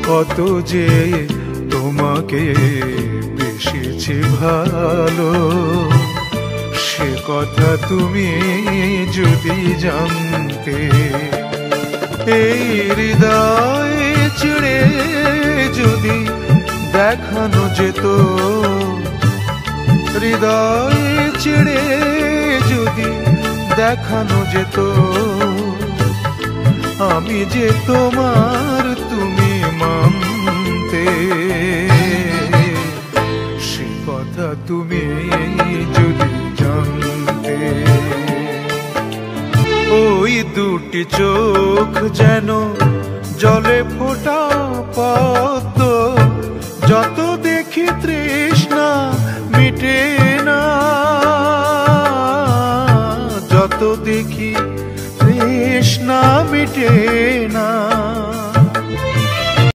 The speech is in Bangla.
কত যে তোমাকে বেসেছি ভালো, সে কথা তুমি যদি জানতে। এই হৃদয় চিড়ে যদি দেখানো যেত, হৃদয় চিড়ে যদি দেখানো যেত, আমি যে তোমার তুমি মানতে। সে কথা তুমি যদি জানতে। ওই দুটি চোখ যেন জলে ফোটা পদ্ম, যত দেখি তৃষ্ণা মিটে না, যত দেখি তৃষ্ণা মিটে না।